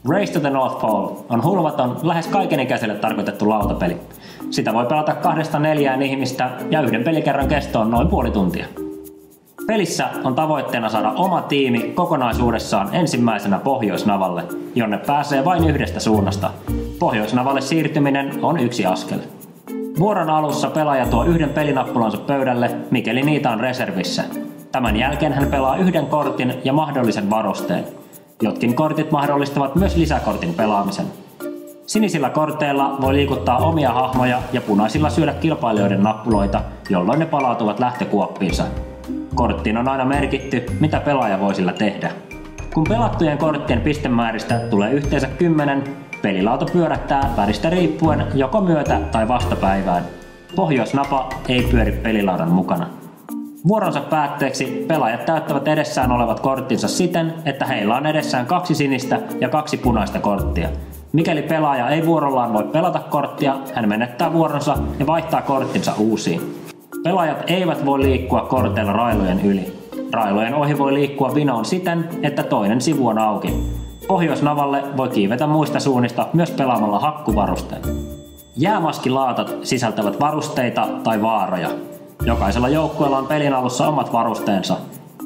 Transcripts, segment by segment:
Race to the North Pole on hulvaton, lähes kaikenikäiselle tarkoitettu lautapeli. Sitä voi pelata 2-4 ihmistä ja yhden pelikerran kesto on noin puoli tuntia. Pelissä on tavoitteena saada oma tiimi kokonaisuudessaan ensimmäisenä Pohjoisnavalle, jonne pääsee vain yhdestä suunnasta. Pohjoisnavalle siirtyminen on yksi askel. Vuoron alussa pelaaja tuo yhden pelinappulansa pöydälle, mikäli niitä on reservissä. Tämän jälkeen hän pelaa yhden kortin ja mahdollisen varusteen. Jotkin kortit mahdollistavat myös lisäkortin pelaamisen. Sinisillä korteilla voi liikuttaa omia hahmoja ja punaisilla syödä kilpailijoiden nappuloita, jolloin ne palautuvat lähtökuoppiinsa. Korttiin on aina merkitty, mitä pelaaja voi sillä tehdä. Kun pelattujen korttien pistemääristä tulee yhteensä 10, pelilauta pyörähtää väristä riippuen joko myötä- tai vastapäivään. Pohjoisnapa ei pyöri pelilaudan mukana. Vuoronsa päätteeksi pelaajat täyttävät edessään olevat korttinsa siten, että heillä on edessään 2 sinistä ja 2 punaista korttia. Mikäli pelaaja ei vuorollaan voi pelata korttia, hän menettää vuoronsa ja vaihtaa korttinsa uusiin. Pelaajat eivät voi liikkua korteilla railojen yli. Railojen ohi voi liikkua vinoon siten, että toinen sivu on auki. Pohjoisnavalle voi kiivetä muista suunnista myös pelaamalla hakkuvarusteen. Jäämaskilaatat sisältävät varusteita tai vaaroja. Jokaisella joukkueella on pelin alussa omat varusteensa.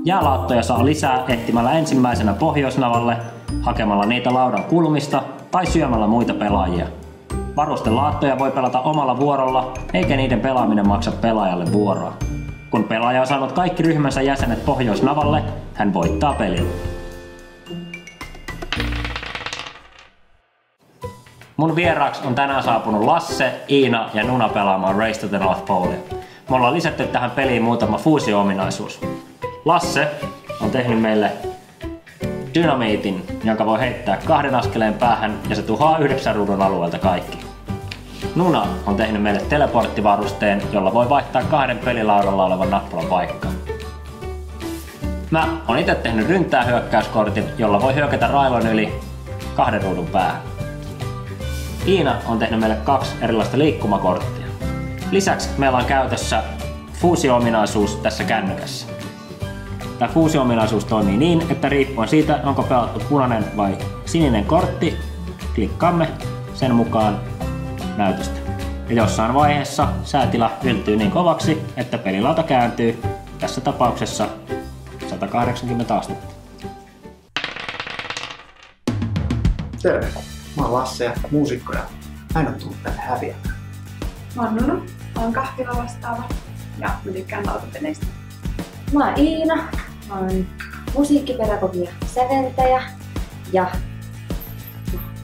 Jäälaattoja saa lisää etsimällä ensimmäisenä Pohjoisnavalle, hakemalla niitä laudan kulmista tai syömällä muita pelaajia. Varustelaattoja voi pelata omalla vuorolla, eikä niiden pelaaminen maksa pelaajalle vuoroa. Kun pelaaja on saanut kaikki ryhmänsä jäsenet Pohjoisnavalle, hän voittaa pelin. Mun vieraaksi on tänään saapunut Lasse, Iina ja Nuna pelaamaan Race to the North Pole. Me ollaan lisätty tähän peliin muutama fuusio-ominaisuus. Lasse on tehnyt meille dynamiitin, jonka voi heittää 2 askeleen päähän ja se tuhoaa 9 ruudun alueelta kaikki. Nuna on tehnyt meille teleporttivarusteen, jolla voi vaihtaa 2 pelilaudalla olevan nappulan paikkaa. Mä oon itse tehnyt ryntäähyökkäyskortin, jolla voi hyökätä railon yli 2 ruudun päähän. Iina on tehnyt meille 2 erilaista liikkumakorttia. Lisäksi meillä on käytössä fuusio-ominaisuus tässä kännykässä. Tämä fuusio-ominaisuus toimii niin, että riippuen siitä, onko pelattu punainen vai sininen kortti, klikkaamme sen mukaan näytöstä. Ja jossain vaiheessa säätila yltyy niin kovaksi, että pelilauta kääntyy, tässä tapauksessa 180 astetta. Terve, mä oon Lasse ja muusikko ja mä en oo tullut tänne häviämään. Mä oon Nunu, oon kahvila vastaava ja mä tykkään lautapeleistä. Mä oon Iina, mä oon musiikkipedagogi ja säveltäjä ja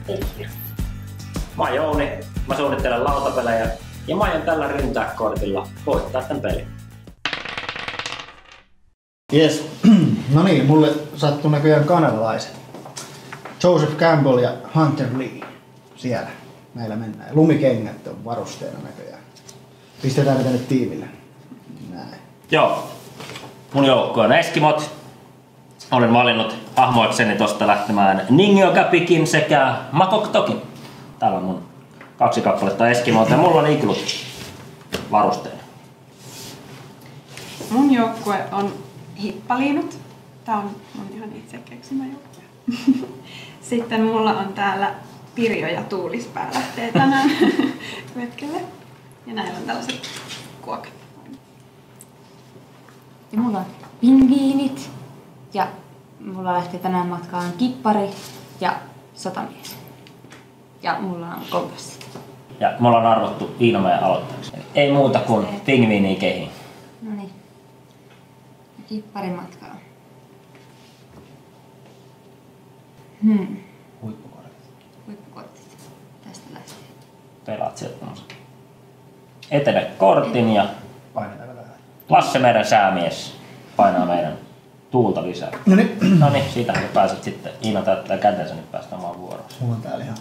peliä. Mä oon Jouni, mä suunnittelen lautapelejä ja mä aion tällä ryntääkortilla voittaa tän pelin. Jes, no niin, mulle sattuu näköjään kanadalaiset. Joseph Campbell ja Hunter Lee. Siellä meillä mennään. Lumikengät on varusteena näköjään. Pistetään ne tänne tiimille. Näin. Joo, mun joukkue on Eskimot. Olen valinnut hahmoikseni tosta lähtemään Ningyo-Kapikin sekä Makoktokin. Täällä on mun 2 kappaletta Eskimoita ja mulla on iglut varusteena. Mun joukkue on Hippaliinut. Tää on mun ihan itse keksimä joukkue. Sitten mulla on täällä Pirjo ja Tuulispää lähtee tänään retkelle. Ja näillä on tällaiset kuokat. Ja mulla on pingviinit ja mulla lähtee tänään matkaan kippari ja sotamies. Ja mulla on kompassi. Ja me ollaan arvottu Iina meidän aloittajaksi. Ei muuta kuin pingviiniä kehiin. Noniin. Kippari matkaan. Huippukortit. Tästä lähtee. Pelaat sieltä. Etene kortin ja Painetaan vähän. Lasse meidän säämies painaa meidän tuulta lisää. Noniin, siitähän sä pääset sitten. Iina täyttää kätensä, niin päästään omaan vuoroon. Mulla on täällä ihan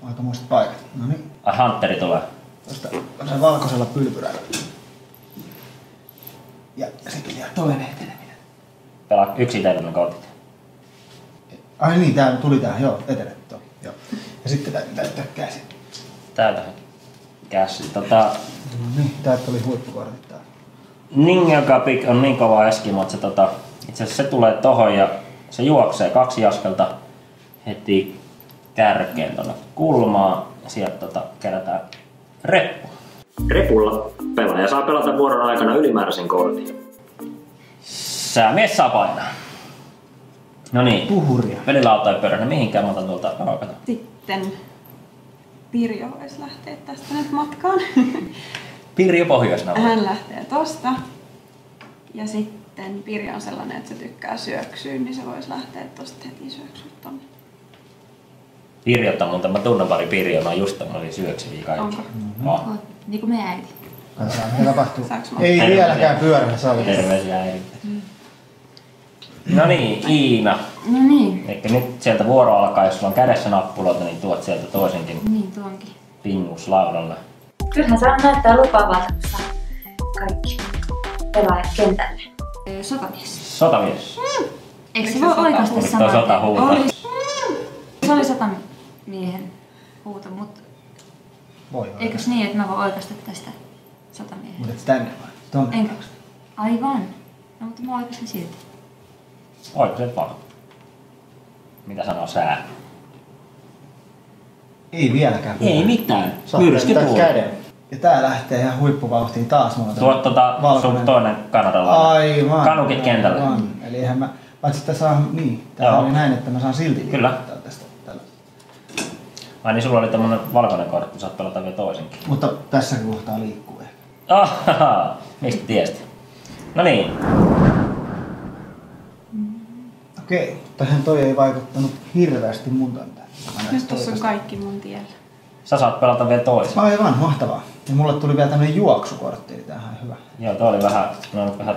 aikamoiset paikat. No niin. Ai Hunteri tulee. Tuosta on valkoisella pylpyrällä. Ja sitten vielä toinen eteneminen. Pelaa yksi eteneminen kortit. Ai niin, tää tuli tää, joo, etene. Joo. Ja sitten täytyy täyttää käsi. Täältä käsi. No niin, täältä tuli huippukortit täällä. Ningyo-Kapik on niin kova Eskimo, että se, itse asiassa se tulee tohon ja Se juoksee 2 askelta heti kärkeen tonne kulmaan ja sieltä kerätään reppu. Repulla pelaaja saa pelata vuoron aikana ylimääräisen kortin. Säämies saa painaa. No niin. Puhuria. Pelilauta ei pörränä mihinkään, mä otan tuolta raukata. Sitten Pirjo voisi lähteä tästä nyt matkaan. Pirjo pohjoisena. Hän lähtee tosta. Ja sitten Pirjo on sellainen, että se tykkää syöksyä, niin se voisi lähteä tosta heti syöksyä tonne. Pirjota muuten, mä tunnen pari Pirjoa, mä just tämmöisiä syöksyviä kaikki. Onko? Oh. Niin kuin meidän äiti. Katsotaan mitä tapahtuu. Saanko mä? Ei vieläkään pyörällä salissa. Terveisiä äidiltä. No niin, Iina. No niin. Eli nyt sieltä vuoro alkaa, jos sulla on kädessä nappuloita, niin tuot sieltä toisenkin Niin tuonkin. pinguslaudalle. Kyllähän se näyttää lupaavalta, kun saa kaikki pelaajat kentälle. Sotamies. Sotamies. Eikö se Oliko voi se oikaista Oliko saman toi tien? sotahuuto? Oli. Se oli sotamiehen huuto, mutta Voi olla. eikös niin, että mä voin oikaista tästä sotamiehen? Mutta et tänne vai? Tonne. Enkä. Aivan. No mutta mä oikaisin silti. Oikaiset vaan. Mitä sanoo sää? Ei vieläkään pyörä. Ei mitään. Saat Myrsky käyttää tuuli. käden. Ja tää lähtee ihan huippuvauhtiin taas. Tuot sun toinen kanadalainen. Aivan. Kanukit kentälle. Aivan. Eli eihän mä, paitsi että saan, niin, tää Joo. oli näin, että mä saan silti Kyllä. liikuttaa tästä. Tällä. Ai niin, sulla oli tämmönen valkoinen kortti, saat pelata vielä toisenkin. Mutta tässä kohtaa liikkuu ehkä. Ahaha, mistä tiesit? No niin, Okei, tähän toi ei vaikuttanut hirveästi mun kantaan. Nyt tossa on kaikki mun tiellä. sä saat pelata vielä toisen. Aivan, mahtavaa. Ja mulle tuli vielä tämmönen juoksukortti, eli tämähän on hyvä. Joo, toi oli vähän, no nyt vähän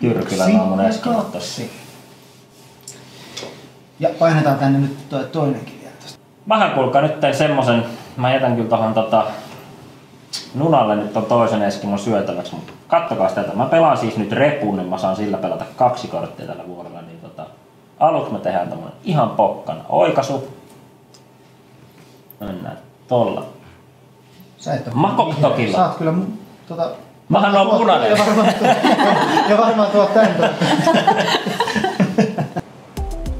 tyrkylänä mun eskimot tossa. Ja painetaan tänne nyt toi toinenkin vielä tästä. Mähän kuulkaa nyt tein semmosen, mä jätän kyllä tohon Nunalle nyt ton toisen eskimon syötäväksi, mutta kattokaa sitä. Mä pelaan siis nyt repun, niin mä saan sillä pelata 2 korttia tällä vuorolla. Niin aluksi me tehdään tommonen ihan pokkana oikaisu. Mennään tolla. Sä et oo Makoktokilla. Saat kyllä Mähän on punainen. Ja varmaan tuot tän.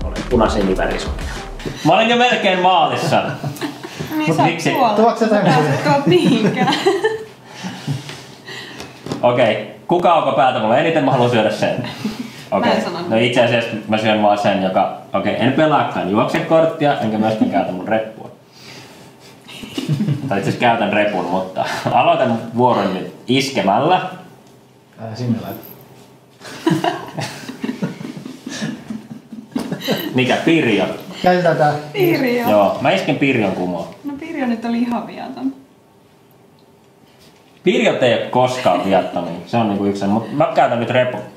Olen punaisen värisuunnitelma. Mä olin jo melkein maalissa. Niin sä miksi? oot tuolla. Tuotko sä tän? Tuot mihinkään. Okei, kuka onko päätä mulle eniten? Mä haluan syödä sen. Mä en sanonut. No itse asiassa mä syön vaan sen, joka... en pelaakaan juoksekorttia, enkä myöskään käytä mun reppua. Tai itse asiassa käytän repun, mutta aloitan vuoron nyt iskemällä. Älä sinne laita. Mikä? Pirjo. Käytetään tää. Pirjo. Joo, mä isken Pirjon kumoon. No Pirjo nyt oli ihan viaton. Pirjot ei ole koskaan viattomia. Se on niinku yksi. Mutta mä käytän nyt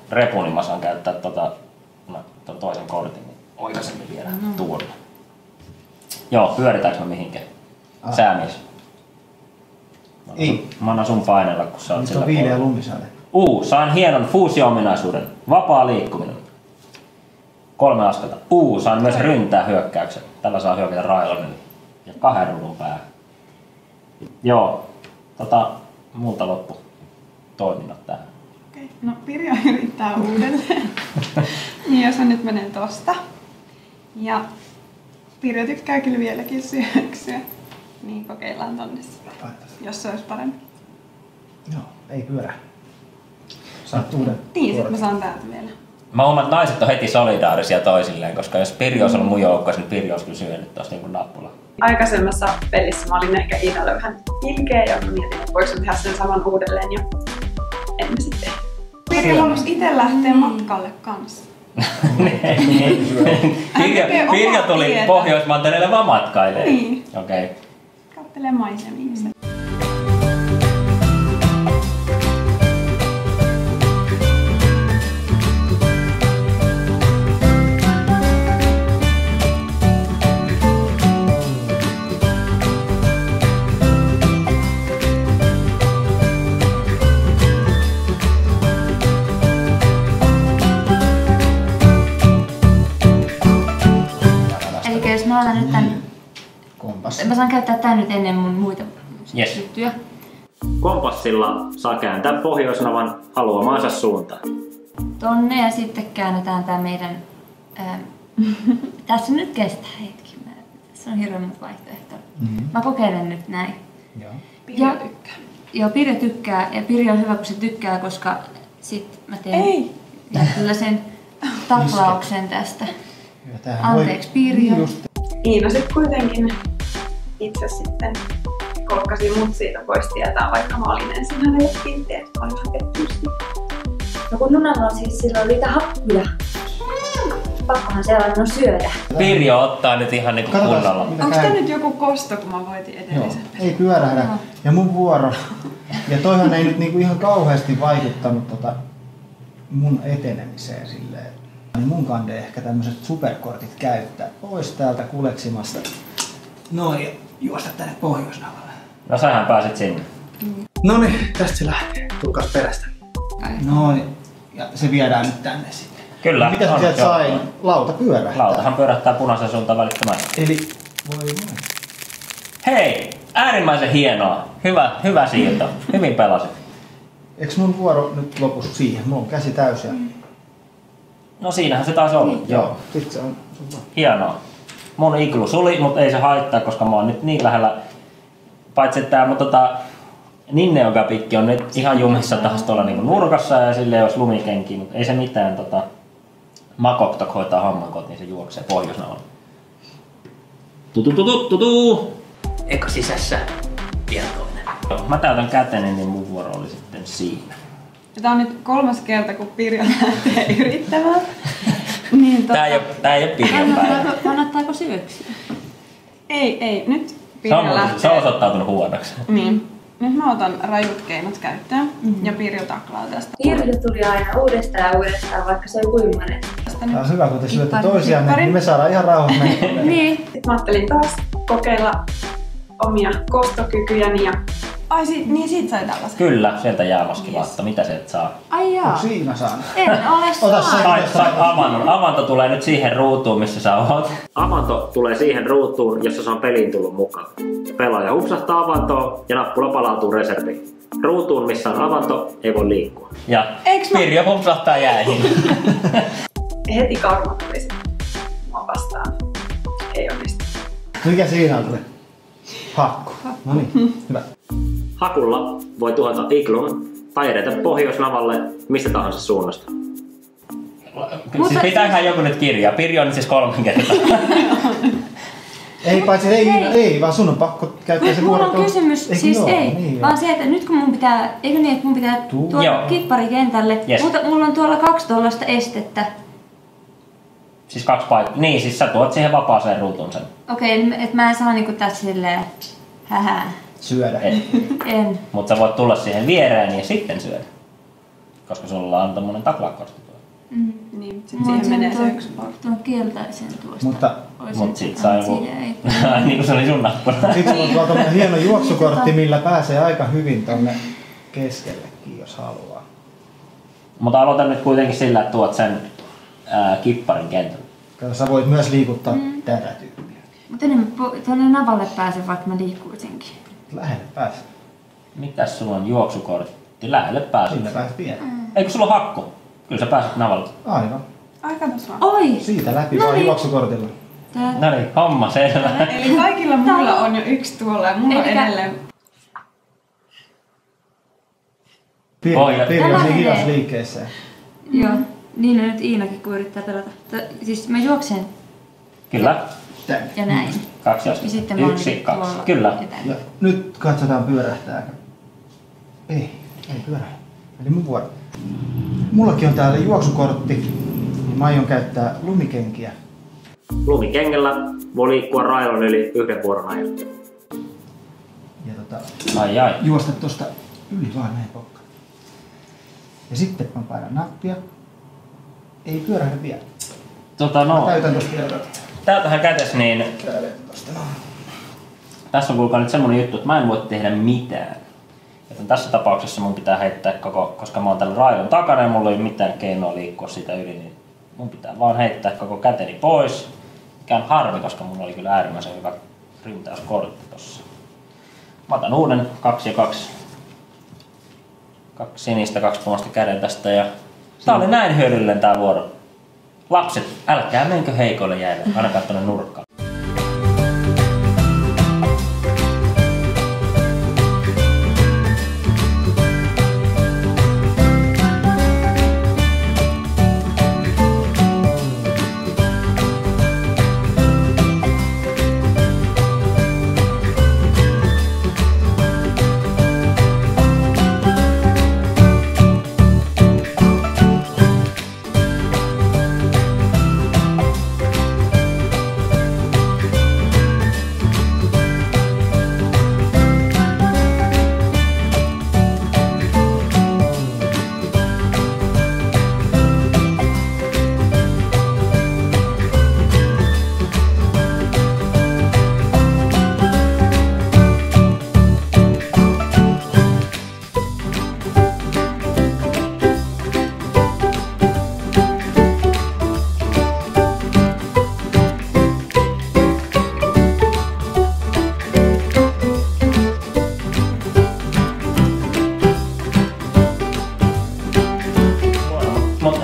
repun, niin mä saan käyttää ton toisen kortin. Niin oikaisemmin vielä tuolla. Joo, pyöritäänkö mä mihinkään? Säämies. Ei. Mä annan sun painella, kun sä oot Nyt sillä on viileä puolella. lumisade. Saan hienon fuusio-ominaisuuden. Vapaa liikkuminen. 3 askelta. Saan myös ryntää hyökkäyksen. Tällä saa hyökätä railon ja 2 ruudun päähän. Joo, multa loppu toiminnot tähän. Okei. No Pirjo yrittää uudelleen. Niin jos on nyt menee tosta. Ja Pirjo tykkää kyllä vieläkin syöksyä. Niin kokeillaan tonne sitä, jos se olisi parempi. Joo, ei pyörä. Saat uuden. Niin, sit mä saan täältä vielä. Mä huomaan, että naiset on heti solidaarisia toisilleen, koska jos Pirjo olisi ollut mun joukkoissa, niin Pirjo olisi kyllä syönyt tosta niin kuin nappula. Aikaisemmassa pelissä mä olin ehkä Iinalle vähän ilkeä ja mä mietin, että voiko tehdä sen saman uudelleen ja en mä sitten. Pirjo halusi itse lähteä matkalle kanssa. Pirjo tuli tietä. Pohjoismantereelle vaan matkailemaan. Niin. Okei. Kattelee maisemia. Eli jos mä otan nyt tän... Kompas. Mä saan käyttää tän nyt ennen mun muita Yes. juttuja. Kompassilla saa kääntää pohjoisnavan haluamaansa suuntaan. tonne ja sitten käännetään tää meidän... tässä nyt kestää hetki. Tässä on hirveän monta vaihtoehtoa. Mä kokeilen nyt näin. Joo. Pirjo tykkää. Joo, Pirjo tykkää ja Pirjo on hyvä, kun se tykkää, koska sit mä teen tällaisen taklauksen tästä. Anteeksi, Pirjo. Iina sitten kuitenkin itse sitten kolkkasi mut siitä pois tietää, vaikka mä olin ensin hänelle kiltti, että mä olin pettynyt. No kun munalla on siis silloin niitä happuja. Pakkohan sellainen on syödä. Pirjo ottaa nyt ihan niinku kunnolla. Onko tää nyt joku kosto, kun mä voitin Joo, edellisen? ei pyörähdä. Ja mun vuoro. Ja toihan ei nyt niinku ihan kauheasti vaikuttanut mun etenemiseen silleen. Niin mun kande ehkä tämmöiset superkortit käyttää pois täältä kuleksimasta. Noin, ja juosta tänne Pohjoisnavalle. No sähän pääsit sinne. Noniin, tästä se lähtee. Tulkaas perästä. Noin, ja se viedään nyt tänne sitten. Kyllä. Mitä sä sieltä sain? Lauta pyörähtää. Lautahan pyörähtää punaisen suuntaan välittömästi. Eli, voi. Hei! Äärimmäisen hienoa. Hyvä siirto. Hyvin pelasit. Eiks mun vuoro nyt lopu siihen? Mulla on käsi täysi. No siinähän se taisi olla. Joo, sit se on sun. Hienoa. Mun iglu suli, mutta ei se haittaa, koska mä oon nyt niin lähellä. Paitsi että Ninneogapikki on nyt ihan jumissa taas tuolla niinku nurkassa ja sille olisi lumikenki, mutta ei se mitään. Makoktok hoitaa homman kotiin, niin se juoksee Pohjoisnavalle. Eka sisässä tietoinen. Mä täytän käteni, niin mun vuoro oli sitten siinä. Ja tää on nyt 3. kerta, kun Pirjo lähtee yrittämään. Niin, Tää ei oo Pirjon päivä. Kannattaako syöksiä? Ei. Nyt Pirjo lähtee. Se on osoittautunut huonoksi. Niin. Nyt mä otan rajut keinot käyttöön ja Pirjo taklaa tästä. Pirjo tuli aina uudestaan, vaikka se on kuimainen. Tää on hyvä, kun te syötte toisiaan, niin me saadaan ihan rauhassa mennä. Niin. Sitten mä ajattelin taas kokeilla omia kostokykyjäni ja Ai siitä sai tällaisen. Kyllä, sieltä jäämaskivatta. Mitä sieltä saa? Ai jaa. Onko siinä saanut? En ole Ota saanut. Sai avannon. Avanto tulee nyt siihen ruutuun, missä sä oot. Avanto tulee siihen ruutuun, jossa se on peliin tullut mukaan. Pelaaja hupsahtaa avantoon ja nappula palautuu reserviin. Ruutuun, missä on avanto, ei voi liikkua. Ja Pirjo hupsahtaa jäihin. heti karma tuli sitten mua vastaan. Ei onnistu. Mikä siinä tuli? Hakku. No niin, hyvä. Hakulla voi tuhota iglun tai edetä Pohjoisnavalle mistä tahansa suunnasta. Siis pitäähän joku nyt kirjaa. Pirjo on siis 3 kertaa. Ei paitsi ei, vaan sun on pakko käyttää se vuoro. Mulla on kysymys, niin, vaan se, että nyt kun mun pitää, eikö niin, että mun pitää tuoda kippari kentälle, mutta mulla on tuolla 2 tollaista estettä. Siis 2 paikkaa. Niin, siis sä tuot siihen vapaaseen ruutuun sen. Okei, että mä en saa niinku tässä silleen, syödä. En. Mutta sä voit tulla siihen viereen ja sitten syödä. Koska sulla on tommonen taklakortti tuolla. Niin, sit siihen menee se 1 vuoro. Tuon kieltäisen tuosta. Mutta sit saa joku... niin kuin se oli sun nappula. Sitten sulla on tuolla tommonen hieno juoksukortti, millä pääsee aika hyvin tonne keskellekin, jos haluaa. Mutta aloitan nyt kuitenkin sillä, että tuot sen kipparin kentälle. Kato, sä voit myös liikuttaa tätä tyyppiä. Mutta tuonne navalle pääsen, vaikka mä liikkuisinkin. Lähelle pääset. Mitäs sulla on juoksukortti? Lähelle pääset. Sinne pääset vielä. Eikö sulla ole hakku? Kyllä sä pääset navalle. Aivan. Ai katos vaan. Oi! Siitä läpi vaan juoksukortilla. No niin, homma selvä. Eli kaikilla muilla on jo 1 tuolla ja mulla on edelleen. Pirjo on niin hidas liikkeessä. Joo, niin on nyt Iinakin, kun yrittää pelata. Siis mä juoksen. Kyllä. Ja näin. 2 Ja sitten mä oon 1, 2. tuolla. Kyllä. Ja nyt katsotaan pyörähtääkö. Ei pyörähdä. Eli mun vuoro. Mullakin on täällä juoksukortti. Mä aion käyttää lumikenkiä. Lumikengellä voi liikkua railon yli 1 vuoron ajan. Ja Ai. juosta tosta yli vaan näin pokkaan. Ja sitten mä painan nappia. Ei pyörähdä vielä. Mä täytän tosta vielä. Täältähän kätes niin... Tosta Tässä on kuulkaa nyt semmonen juttu, että mä en voi tehdä mitään. Joten tässä tapauksessa mun pitää heittää koska mä oon tällä raidon takana ja mulla ei ole mitään keinoa liikkua siitä yli, niin mun pitää vaan heittää koko käteni pois. Mikä on harmi, koska mulla oli kyllä äärimmäisen hyvä ryntäyskortti tossa. Mä otan uuden 2 ja 2. 2 sinistä, 2 punaista käden tästä ja Tää oli näin hyödyllinen tää vuoro. Lapset, älkää menkö heikoille jäille, ainakaan tonne nurkkaan.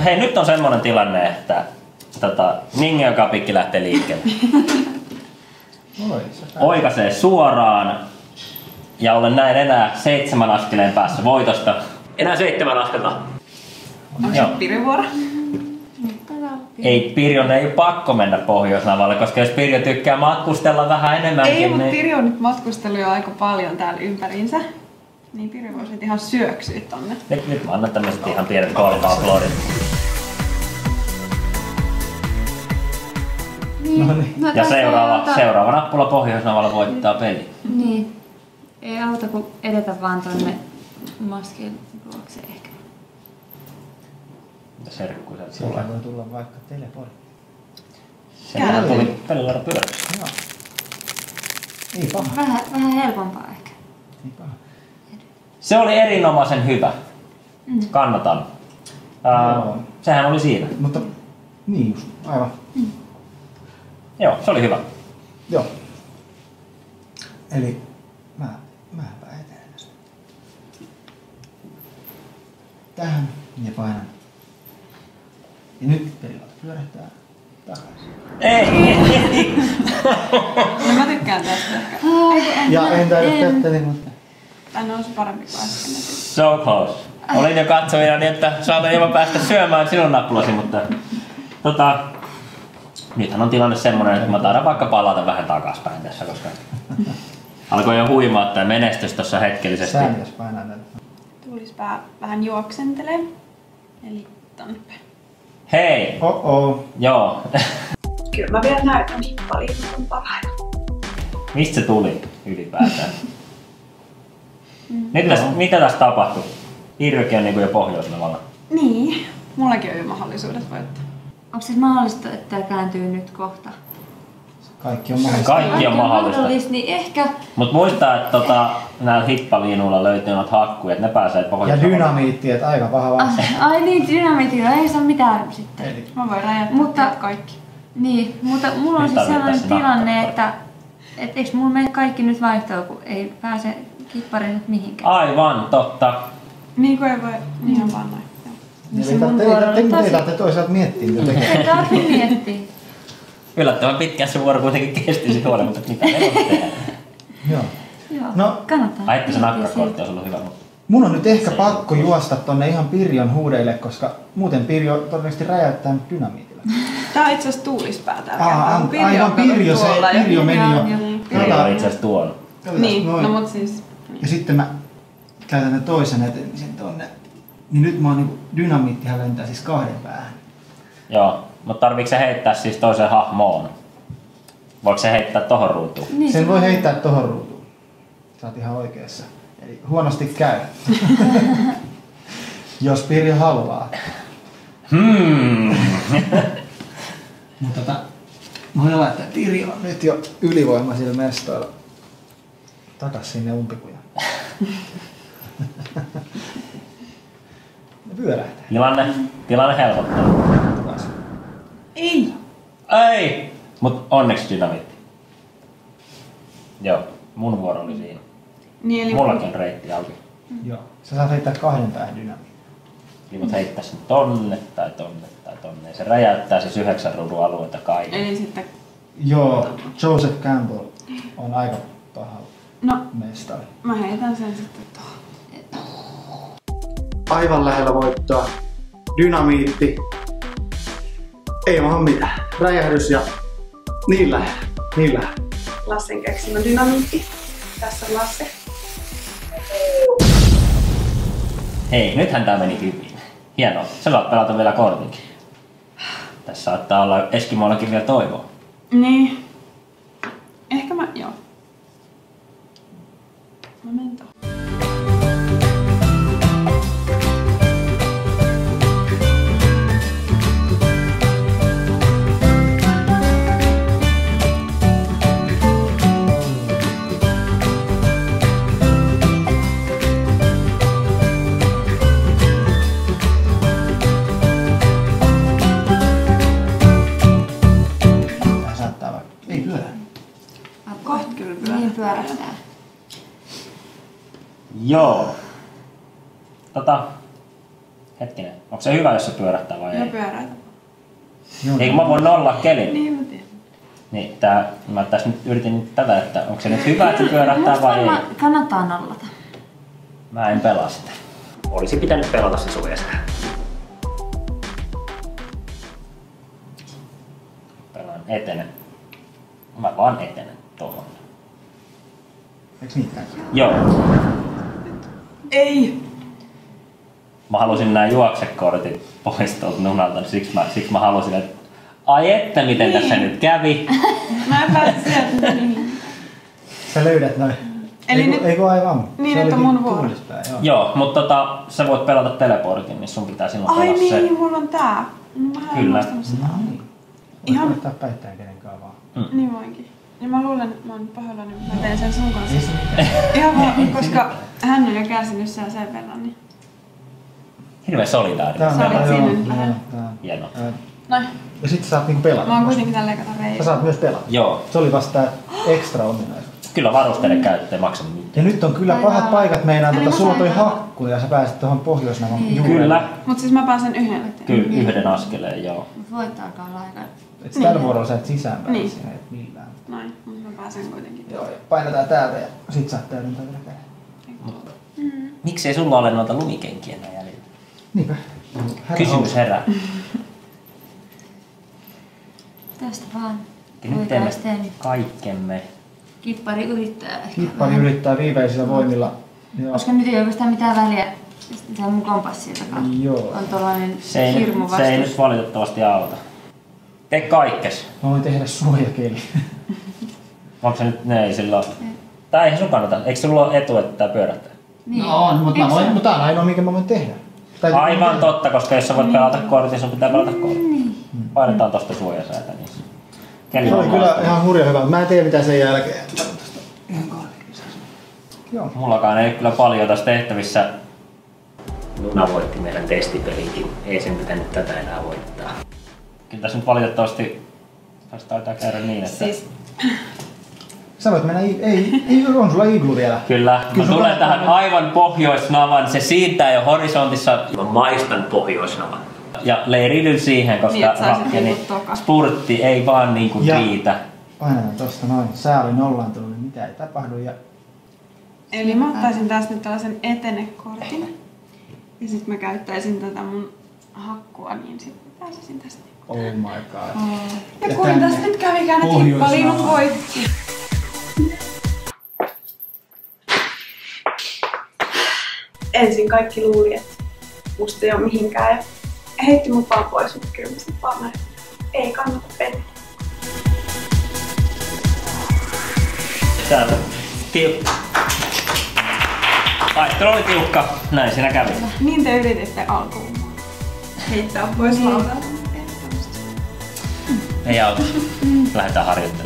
Hei, nyt on semmonen tilanne, että Ninge joka pikki lähtee liikkeelle. Oikaisee suoraan ja olen näin enää 7 askeleen päässä voitosta. Enää 7 askelta. Onko se Pirjon vuoro? Ei Pirjon ei ole pakko mennä Pohjoisnavalle, koska jos Pirjo tykkää matkustella vähän enemmänkin, Ei, mutta niin... Pirjo on nyt matkustellut jo aika paljon täällä ympäriinsä. Niin Pirjo voisi ihan syöksyä tonne. Nyt mä annan tämmöset ihan pienet koolipallorit. No niin. No, Ja tässä seuraava nappula Pohjoisnavalla voittaa peli. Niin. Ei auta kuin edetä vaan tonne maskin luokse ehkä. Mitä serkkuu sieltä Sieltä tulee? voi tulla vaikka teleportti. Sieltä tuli pelilauda pyöräksi. Joo. Ei paha. Vähän helpompaa ehkä. Ei paha. Se oli erinomaisen hyvä. Kannatan. Joo. Sehän oli siinä. Mutta niin just, aivan. Joo, se oli hyvä. Joo. Eli mäpä etenen tästä. Tähän ja painan. Ja nyt pelilauta pyörähtää takaisin. Ei. No mä tykkään tästä ehkä. Ja en täydy mutta... Tän on se parempi kuin äsken. So close. Olin jo katsojina niin, että saatan jopa päästä syömään sinun nappulasi, mutta... Nythän on tilanne semmonen, että mä taidan vaikka palata vähän takaspäin tässä, koska... Alkoi jo huimaa tää menestys tossa hetkellisesti. Säännös painaa tätä. Tuulispää vähän juoksentelee. Eli tonne. Hei! Joo. Kyllä mä vielä näytän hippaliiton parhaita. Mistä se tuli ylipäätään? Mitä tässä tapahtui? Irjokin on niinku jo Pohjoisnavalla. Niin, mullakin on jo mahdollisuudet voittaa. Onko siis mahdollista, että tämä kääntyy nyt kohta? Kaikki on mahdollista. Kaikki on mahdollista. Niin ehkä... Mut muista, että näillä hippaliinuilla löytyy noita hakkuja, että ne pääsee Ja Pohjoisnavalle. dynamiitti, että aika paha vasta. Ai niin, dynamiitilla ei saa mitään sitten. Eli Mä voin räjäyttää Mutta- kaikki. Niin, mutta mulla on Nyt siis tarvii sellainen tässä tilanne, nahkapari. että eikö mulla mene kaikki nyt vaihtoon, kun ei pääse kippari nyt mihinkään. Aivan, totta. Niin kuin ei voi ihan vaan noin. Joo. Missä Eli mun vuoro oli te tosi... tarvitse toisaalta miettiä, mitä tekee. Ei tarvitse miettiä. Yllättävän pitkään se vuoro kuitenkin kesti sit huolimatta, että mitä ne on tehdä. Joo. Joo, No, kannattaa. Ai, että se miettiä nakkakortti olisi ollut hyvä, mutta... mun on nyt ehkä pakko juosta tonne ihan Pirjon huudeille, koska muuten Pirjo todennäköisesti räjäyttää mut dynamiitilla. Tää on itse asiassa tuulispää täällä. Aivan Pirjo, Pirjo meni jo. Ei ole itse asiassa tuonut. Niin, Noin. no mut siis... Ja sitten mä käytän ne toisen etenemisen tonne. Niin nyt mä oon niinku dynamiittihan lentää siis 2 päähän. Joo, mutta tarviiko se heittää siis toiseen hahmoon? Voiko se heittää tohon ruutuun? Niin, Sen se voi heittää tohon ruutuun. Sä oot ihan oikeassa. Eli huonosti käy. Jos Pirjo haluaa. Mutta voi olla, että Pirjo on nyt jo ylivoimaisilla mestoilla. Takas sinne umpikujaan. Ne pyörähtää. Tilanne helpottaa. Takas. Ei! Ei! Mut onneksi dynamiitti. Joo, mun vuoro oli siinä. Niin eli... Mullakin on reitti auki. Joo. Sä saat heittää 2 päähän dynamiittia. Eli mut heittää sen tonne tai tonne tai tonne. Ja se räjäyttää siis 9 ruudun alueita kaiken. Eli sitten... Joo, Joseph Campbell on aika paha mestari. Mä heitän sen sitten tuohon. Aivan lähellä voittoa. Dynamiitti. Ei maha mitään. Räjähdys ja niin lähellä. Niin lähellä. Lassen keksimä dynamiitti. Tässä on Lasse. Hei, nythän tää meni hyvin. Hienoa. Sä saat pelata vielä kortinkin. Tässä saattaa olla Eskimoillakin vielä toivoa. Niin. Ehkä joo. Mä menen tohon. Pyörähtää. Joo. Hetkinen. Onko se hyvä, jos se pyörähtää vai ei? No pyöräitä. Eikö mä voin nollaa kelin? Niin mä tiedän. Niin, mä tässä nyt yritin nyt tätä, että onko se nyt hyvä, että se pyörähtää vai ei? Kannattaa nollata. Mä en pelaa sitä. Olisi pitänyt pelata se suojasta. Pelaan etenen. Mä vaan etenen tuohon. Eiks niinkään? Joo. Ei! Mä halusin nää juoksekortit pois tuolta nunalta, niin siksi mä halusin, että ai että miten niin. Tässä nyt kävi. Mä en pääse sieltä. Niin. Sä löydät noin. Eikö aivan? Niin, että mun vuoro. Joo, mutta sä voit pelata teleportin, niin sun pitää silloin pelata niin, se. Ai niin, mulla on tää. Mä en muistanut sitä. No niin. Ihan... Voit koittaa päittää kenenkään vaan. Niin voinkin. Ja mä luulen, että mä oon pahoillani, että mä teen sen sun kanssa. Ihan vaan, koska hän on jo kärsinyt sen verran. Niin... Hirveän solidaarinen. Sä olit siinä. Hienoa. Noin. Ja sit sä saat niinku pelata. Mä oon kuitenkin tälleen kato reijä. Sä saat myös pelata. Joo. Se oli vasta tää ekstra ominaisuus. Kyllä varusteiden käyttö ei maksa mitään. Ja nyt on kyllä pahat paikat meinaa, sulla on toi hakku ja sä pääset tuohon Pohjois-Navan juurelle. Kyllä. Mut siis mä pääsen yhdelle. Kyllä, yhden askeleen, joo. Voit alkaa lailla. Et tällä vuorolla sä et sisään pääse niin. siinä, et millään. Noin, mut mä pääsen kuitenkin. Joo, ja painetaan täältä ja sit saat täydentää vielä käden. Miksei sulla ole noita lumikenkiä enää jäljellä? Niinpä. Kysymys herää. Tästä vaan. Nyt teemme kaikkemme. Kippari yrittää. Kippari yrittää viimeisillä voimilla. Koska nyt ei oikeastaan mitään väliä. Se on mun kompassi, Joo. on tollainen se hirmu vastus. Se ei nyt valitettavasti auta. Tee kaikkes. Mä voin tehdä suojakeli. Onko se nyt ne ei silloin? Tää eihän sun kannata. Eikö sulla ole etu, että tää pyörähtää? Niin. No on, mutta tää on ainoa minkä mä voin tehdä. Aivan totta, koska jos sä voit pelata kortin, sun pitää pelata kortin. Painetaan tosta suojasäätä. Niin. Se oli kyllä ihan hurja hyvä. Mä en tiedä mitä sen jälkeen. Joo. Mullakaan ei kyllä paljon tässä tehtävissä. Luna voitti meidän testipelinkin. Ei sen pitänyt tätä enää voittaa. Kyllä tässä nyt valitettavasti taitaa käydä niin, että... Siis... Sä voit mennä, ei on sulla iglu vielä. Kyllä mä tulen tähän aivan Pohjois-Navan. Se siirtää jo horisontissa. Mä maistan Pohjois-Navan. Ja leiridyn siihen, koska niin, spurtti ei vaan niinku riitä. Painetaan tosta noin. Sää oli nollaan tullut, niin mitä ei tapahdu. Ja... Eli mä ottaisin tästä nyt tällaisen etenekortin. Ja sit mä käyttäisin tätä mun hakkua, niin sit mä pääsisin tästä. Oh my god. Ja kuin tässä nyt kävikään, että hippaliinut voitti. Ensin kaikki luuli, että musta ei ole mihinkään ja heitti mut vaan pois, mutta kyllä mä sit vaan näin. Ei kannata peliä. Täältä. Taistelu oli tiukka. Näin siinä kävi. Niin te yrititte alkuun heittää pois laudalta. Ei auta. Lähdetään harjoittelemaan.